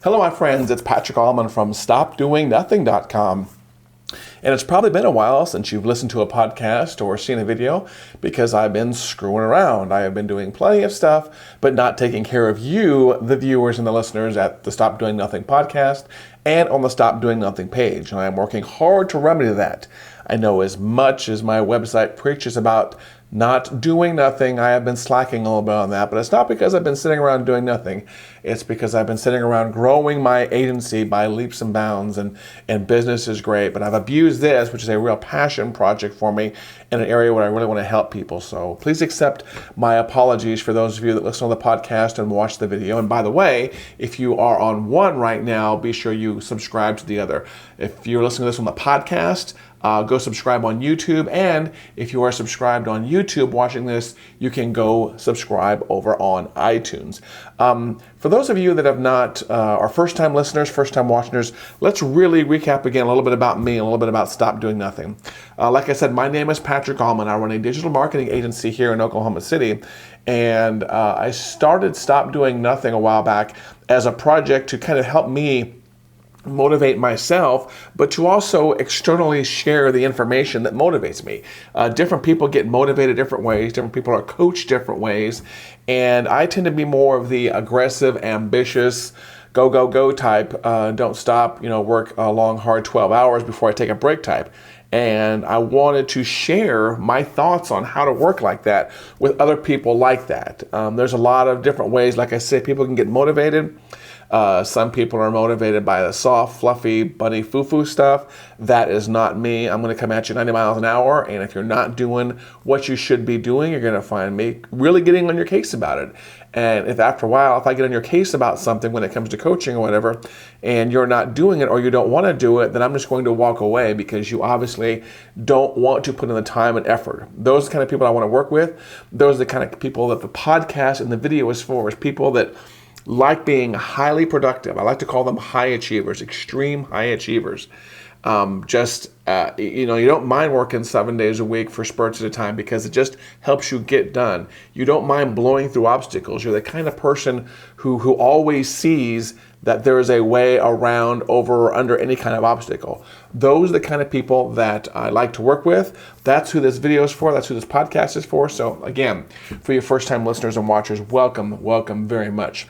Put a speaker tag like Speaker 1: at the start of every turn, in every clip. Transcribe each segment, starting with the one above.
Speaker 1: Hello, my friends. It's Patrick Allmond from StopDoingNothing.com. And it's probably been a while since you've listened to a podcast or seen a video because I've been screwing around. I have been doing plenty of stuff, but not taking care of you, the viewers and the listeners at the Stop Doing Nothing podcast and on the Stop Doing Nothing page. And I'm working hard to remedy that. I know as much as my website preaches about not doing nothing, I have been slacking a little bit on that, but it's not because I've been sitting around doing nothing. It's because I've been sitting around growing my agency by leaps and bounds, and business is great, but I've abused this, which is a real passion project for me in an area where I really want to help people. So please accept my apologies for those of you that listen to the podcast and watch the video. And by the way, if you are on one right now, be sure you subscribe to the other. If you're listening to this on the podcast, go subscribe on YouTube, and if you are subscribed on YouTube watching this, you can go subscribe over on iTunes. For those of you that have not, are first-time listeners, first-time watchers, let's really recap again a little bit about me, a little bit about Stop Doing Nothing. Like I said, my name is Patrick Allmond. I run a digital marketing agency here in Oklahoma City, and I started Stop Doing Nothing a while back as a project to kind of help me motivate myself, but to also externally share the information that motivates me. Different people get motivated different ways. Different people are coached different ways. And I tend to be more of the aggressive, ambitious, go, go, go type. Don't stop, work a long, hard 12 hours before I take a break type. And I wanted to share my thoughts on how to work like that with other people like that. There's a lot of different ways. Like I said, people can get motivated. Some people are motivated by the soft, fluffy, bunny foo-foo stuff. That is not me. I'm going to come at you 90 miles an hour, and if you're not doing what you should be doing, you're going to find me really getting on your case about it. And if after a while, if I get on your case about something when it comes to coaching or whatever, and you're not doing it or you don't want to do it, then I'm just going to walk away because you obviously don't want to put in the time and effort. Those are the kind of people I want to work with. Those are the kind of people that the podcast and the video is for, is people that like being highly productive. I like to call them high achievers, extreme high achievers. You don't mind working 7 days a week for spurts at a time because it just helps you get done. You don't mind blowing through obstacles. You're the kind of person who always sees that there is a way around, over, or under any kind of obstacle. Those are the kind of people that I like to work with. That's who this video is for. That's who this podcast is for. So again, for your first-time listeners and watchers, welcome very much.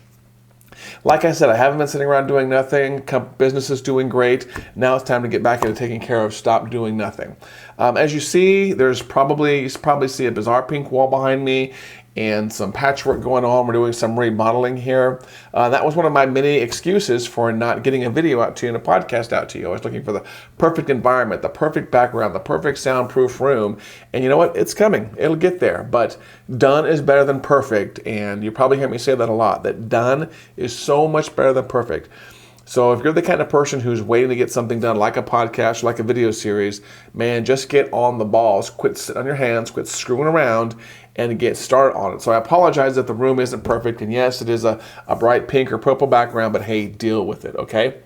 Speaker 1: Like I said, I haven't been sitting around doing nothing. Business is doing great. Now it's time to get back into taking care of Stop Doing Nothing. As you see, you probably see a bizarre pink wall behind me and some patchwork going on. We're doing some remodeling here. That was one of my many excuses for not getting a video out to you and a podcast out to you. I was looking for the perfect environment, the perfect background, the perfect soundproof room. And you know what? It's coming. It'll get there. But done is better than perfect. And you probably hear me say that a lot, that done is so much better than perfect. So if you're the kind of person who's waiting to get something done, like a podcast, like a video series, man, just get on the balls. Quit sitting on your hands, quit screwing around, and get started on it. So I apologize that the room isn't perfect, and yes, it is a bright pink or purple background, but hey, deal with it, okay?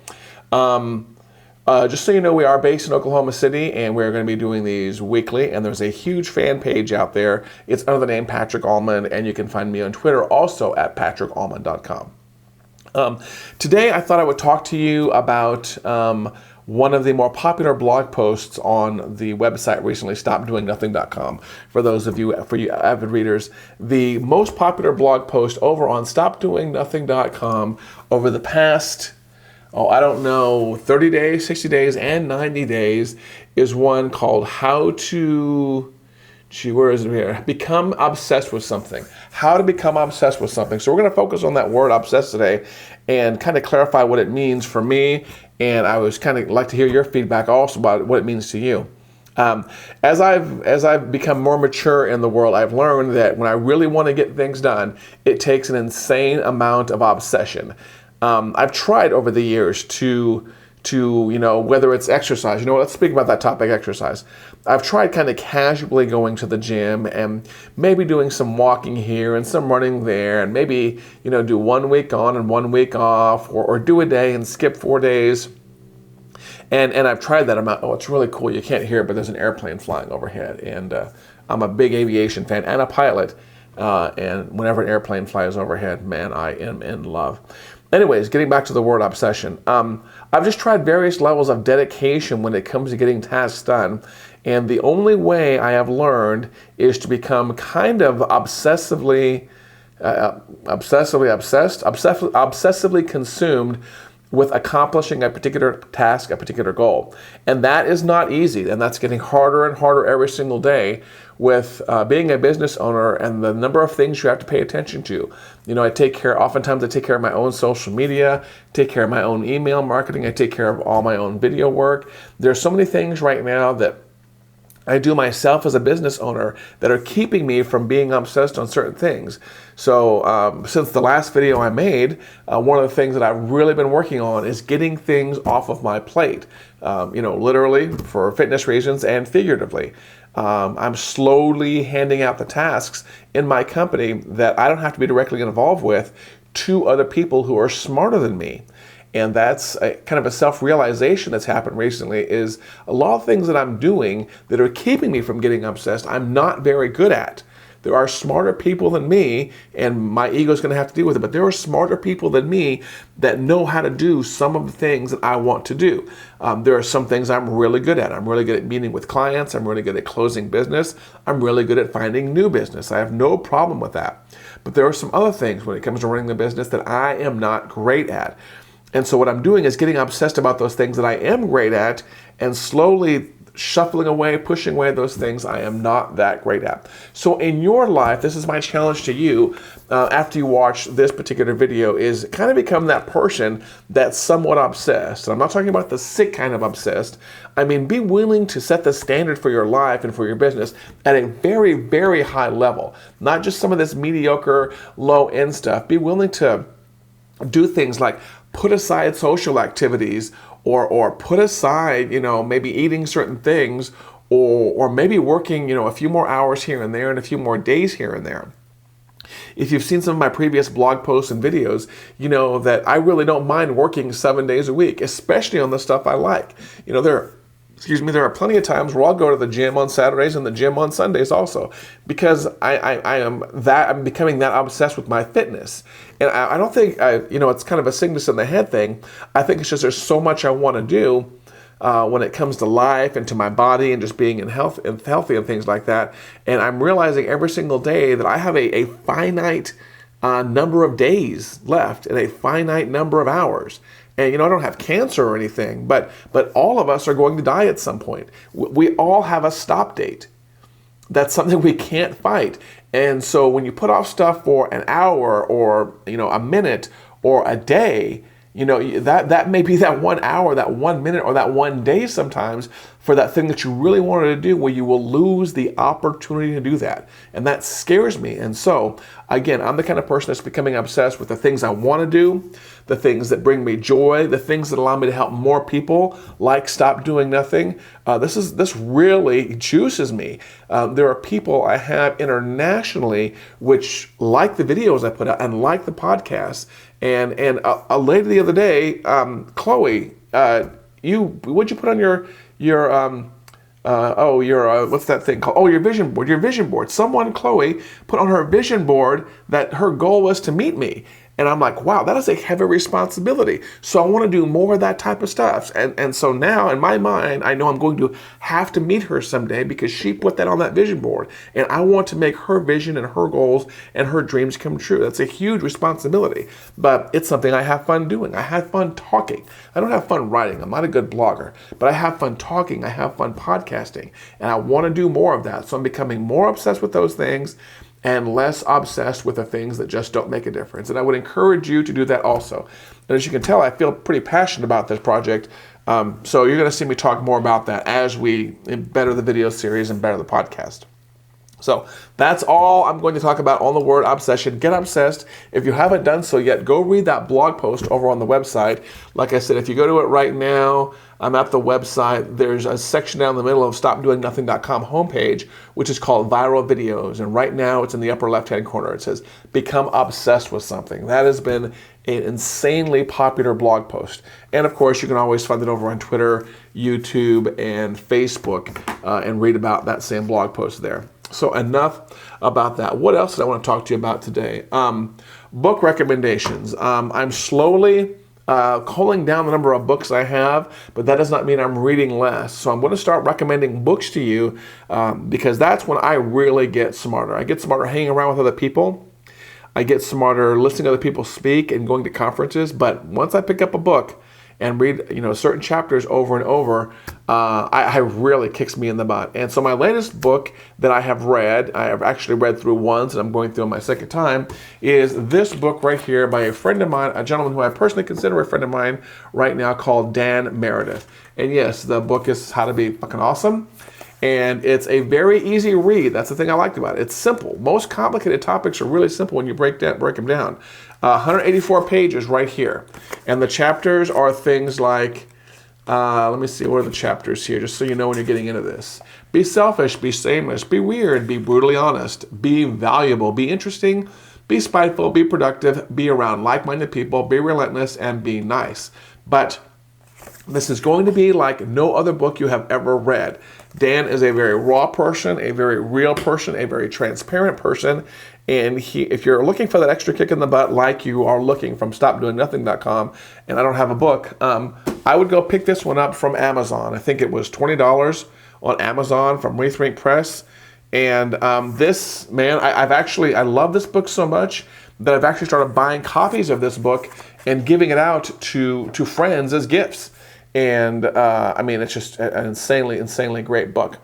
Speaker 1: Just so you know, we are based in Oklahoma City, and we're going to be doing these weekly, and there's a huge fan page out there. It's under the name Patrick Allmond, and you can find me on Twitter also at patrickallmond.com. Today, I thought I would talk to you about one of the more popular blog posts on the website recently, StopDoingNothing.com. For those of you, for you avid readers, the most popular blog post over on StopDoingNothing.com over the past, 30 days, 60 days, and 90 days is one called How to... where is it here? Become obsessed with something. How to become obsessed with something. So we're going to focus on that word obsessed today and kind of clarify what it means for me. And I was kind of like to hear your feedback also about what it means to you. As I've become more mature in the world, I've learned that when I really want to get things done, it takes an insane amount of obsession. I've tried over the years to whether it's exercise, let's speak about that topic, exercise. I've tried kind of casually going to the gym and maybe doing some walking here and some running there, and maybe, do 1 week on and 1 week off, or do a day and skip 4 days. And I've tried that. It's really cool. You can't hear it, but there's an airplane flying overhead. And I'm a big aviation fan and a pilot. And whenever an airplane flies overhead, man, I am in love. Anyways, getting back to the word obsession. I've just tried various levels of dedication when it comes to getting tasks done. And the only way I have learned is to become kind of obsessively consumed with accomplishing a particular task, a particular goal. And that is not easy. And that's getting harder and harder every single day with being a business owner and the number of things you have to pay attention to. Oftentimes I take care of my own social media, take care of my own email marketing, I take care of all my own video work. There's so many things right now that I do myself as a business owner that are keeping me from being obsessed on certain things. So since the last video I made, one of the things that I've really been working on is getting things off of my plate, literally for fitness reasons and figuratively. I'm slowly handing out the tasks in my company that I don't have to be directly involved with to other people who are smarter than me. And that's kind of a self-realization that's happened recently, is a lot of things that I'm doing that are keeping me from getting obsessed, I'm not very good at. There are smarter people than me, and my ego is going to have to deal with it, but there are smarter people than me that know how to do some of the things that I want to do. There are some things I'm really good at. I'm really good at meeting with clients. I'm really good at closing business. I'm really good at finding new business. I have no problem with that. But there are some other things when it comes to running the business that I am not great at. And so what I'm doing is getting obsessed about those things that I am great at and slowly shuffling away, pushing away those things I am not that great at. So in your life, this is my challenge to you after you watch this particular video, is kind of become that person that's somewhat obsessed. And I'm not talking about the sick kind of obsessed. I mean, be willing to set the standard for your life and for your business at a very, very high level. Not just some of this mediocre, low-end stuff. Be willing to do things like put aside social activities or put aside, maybe eating certain things or maybe working, a few more hours here and there and a few more days here and there. If you've seen some of my previous blog posts and videos, you know that I really don't mind working 7 days a week, especially on the stuff I like. There are plenty of times where I'll go to the gym on Saturdays and the gym on Sundays also, because I'm becoming that obsessed with my fitness. And I don't think, it's kind of a sickness in the head thing. I think it's just there's so much I want to do when it comes to life and to my body and just being healthy and things like that. And I'm realizing every single day that I have a finite number of days left and a finite number of hours. And I don't have cancer or anything, but all of us are going to die at some point. We all have a stop date. That's something we can't fight. And so when you put off stuff for an hour or a minute or a day, that may be that 1 hour, that 1 minute, or that 1 day sometimes for that thing that you really wanted to do, where you will lose the opportunity to do that. And that scares me. And so, again, I'm the kind of person that's becoming obsessed with the things I want to do, the things that bring me joy, the things that allow me to help more people, like Stop Doing Nothing. This really juices me. There are people I have internationally which like the videos I put out and like the podcast. And a lady the other day, Chloe, what'd you put on your what's that thing called? Oh, your vision board. Your vision board. Someone, Chloe, put on her vision board that her goal was to meet me. And I'm like, wow, that is a heavy responsibility. So I want to do more of that type of stuff. And so now in my mind, I know I'm going to have to meet her someday because she put that on that vision board. And I want to make her vision and her goals and her dreams come true. That's a huge responsibility, but it's something I have fun doing. I have fun talking. I don't have fun writing. I'm not a good blogger, but I have fun talking. I have fun podcasting, and I want to do more of that. So I'm becoming more obsessed with those things and less obsessed with the things that just don't make a difference. And I would encourage you to do that also. And as you can tell, I feel pretty passionate about this project. So you're going to see me talk more about that as we better the video series and better the podcast. So that's all I'm going to talk about on the word obsession. Get obsessed. If you haven't done so yet, go read that blog post over on the website. Like I said, if you go to it right now, I'm at the website. There's a section down the middle of StopDoingNothing.com homepage, which is called Viral Videos. And right now it's in the upper left-hand corner. It says, Become Obsessed with Something. That has been an insanely popular blog post. And of course, you can always find it over on Twitter, YouTube, and Facebook, and read about that same blog post there. So enough about that. What else did I want to talk to you about today? book recommendations. I'm slowly culling down the number of books I have, but that does not mean I'm reading less. So I'm going to start recommending books to you because that's when I really get smarter. I get smarter hanging around with other people. I get smarter listening to other people speak and going to conferences. But once I pick up a book and read, certain chapters over and over, I really kicks me in the butt. And so my latest book that I have read, I have actually read through once and I'm going through it my second time, is this book right here by a friend of mine, a gentleman who I personally consider a friend of mine right now, called Dan Meredith. And yes, the book is How to Be Fucking Awesome. And it's a very easy read. That's the thing I liked about it. It's simple. Most complicated topics are really simple when you break them down. 184 pages right here. And the chapters are things like, let me see, what are the chapters here, just so you know when you're getting into this. Be selfish, be shameless, be weird, be brutally honest, be valuable, be interesting, be spiteful, be productive, be around like-minded people, be relentless, and be nice. But this is going to be like no other book you have ever read. Dan is a very raw person, a very real person, a very transparent person. And if you're looking for that extra kick in the butt like you are looking from StopDoingNothing.com, and I don't have a book, I would go pick this one up from Amazon. I think it was $20 on Amazon from Rethink Press. And this, man, I love this book so much that I've actually started buying copies of this book and giving it out to friends as gifts. And it's just an insanely great book.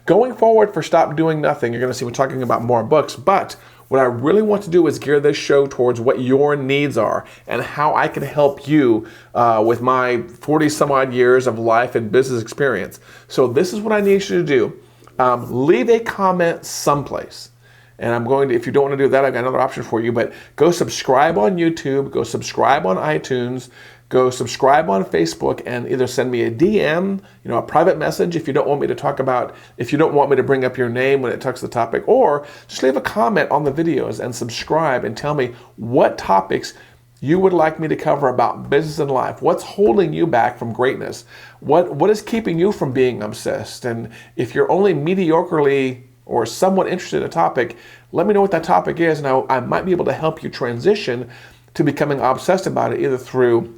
Speaker 1: Going forward for Stop Doing Nothing, you're going to see me talking about more books, but what I really want to do is gear this show towards what your needs are and how I can help you with my 40 some odd years of life and business experience. So this is what I need you to do. Leave a comment someplace. And I'm going to, if you don't want to do that, I've got another option for you, but go subscribe on YouTube, go subscribe on iTunes, go subscribe on Facebook, and either send me a DM, a private message if you don't want me to bring up your name when it touches the topic, or just leave a comment on the videos and subscribe and tell me what topics you would like me to cover about business and life. What's holding you back from greatness? What is keeping you from being obsessed? And if you're only mediocrely or somewhat interested in a topic, let me know what that topic is, and I might be able to help you transition to becoming obsessed about it, either through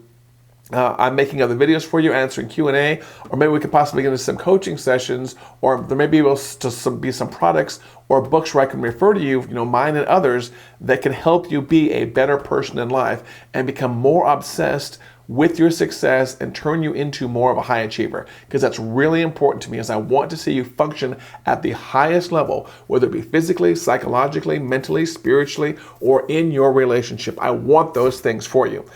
Speaker 1: I'm making other videos for you, answering Q&A, or maybe we could possibly get into some coaching sessions, or there may be able to be some products or books where I can refer to you, mine and others, that can help you be a better person in life and become more obsessed with your success and turn you into more of a high achiever, because that's really important to me, as I want to see you function at the highest level, whether it be physically, psychologically, mentally, spiritually, or in your relationship. I want those things for you.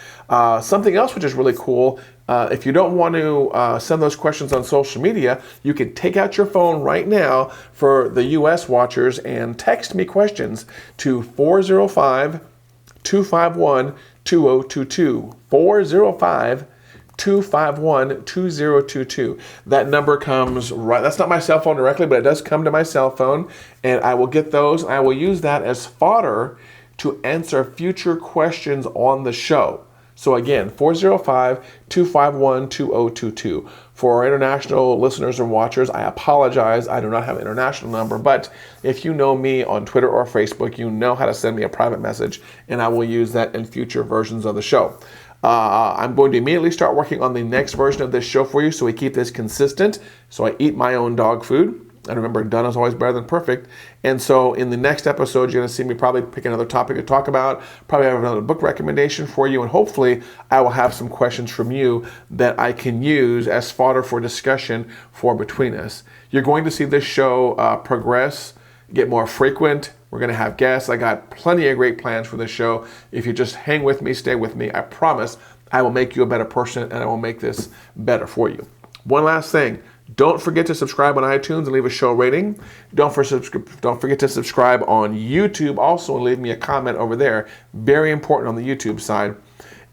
Speaker 1: Something else which is really cool, if you don't want to send those questions on social media, you can take out your phone right now for the US watchers and text me questions to 405-251-2022. 405-251-2022. That number comes right, that's not my cell phone directly, but it does come to my cell phone, and I will get those, and I will use that as fodder to answer future questions on the show. So again, 405-251-2022. For our international listeners and watchers, I apologize, I do not have an international number, but if you know me on Twitter or Facebook, you know how to send me a private message, and I will use that in future versions of the show. I'm going to immediately start working on the next version of this show for you, so we keep this consistent. So I eat my own dog food. And remember, done is always better than perfect. And so in the next episode, you're going to see me probably pick another topic to talk about, probably have another book recommendation for you, and hopefully I will have some questions from you that I can use as fodder for discussion for between us. You're going to see this show progress, get more frequent. We're going to have guests. I got plenty of great plans for this show. If you just hang with me, stay with me, I promise I will make you a better person, and I will make this better for you. One last thing. Don't forget to subscribe on iTunes and leave a show rating. Don't forget to subscribe on YouTube also and leave me a comment over there. Very important on the YouTube side.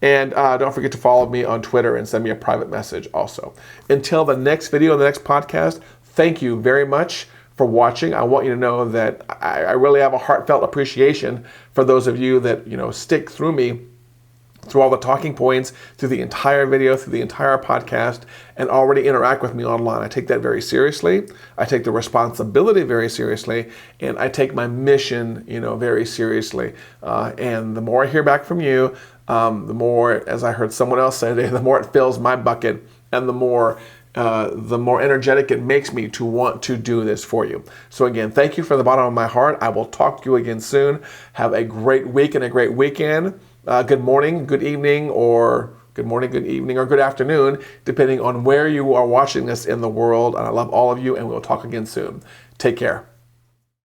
Speaker 1: And don't forget to follow me on Twitter and send me a private message also. Until the next video, the next podcast, thank you very much for watching. I want you to know that I really have a heartfelt appreciation for those of you that stick through me through all the talking points, through the entire video, through the entire podcast, and already interact with me online. I take that very seriously. I take the responsibility very seriously, and I take my mission, very seriously. And the more I hear back from you, the more, as I heard someone else say today, the more it fills my bucket, and the more energetic it makes me to want to do this for you. So again, thank you from the bottom of my heart. I will talk to you again soon. Have a great week and a great weekend. Good morning, good evening, or good afternoon, depending on where you are watching this in the world. And I love all of you, and we'll talk again soon. Take care.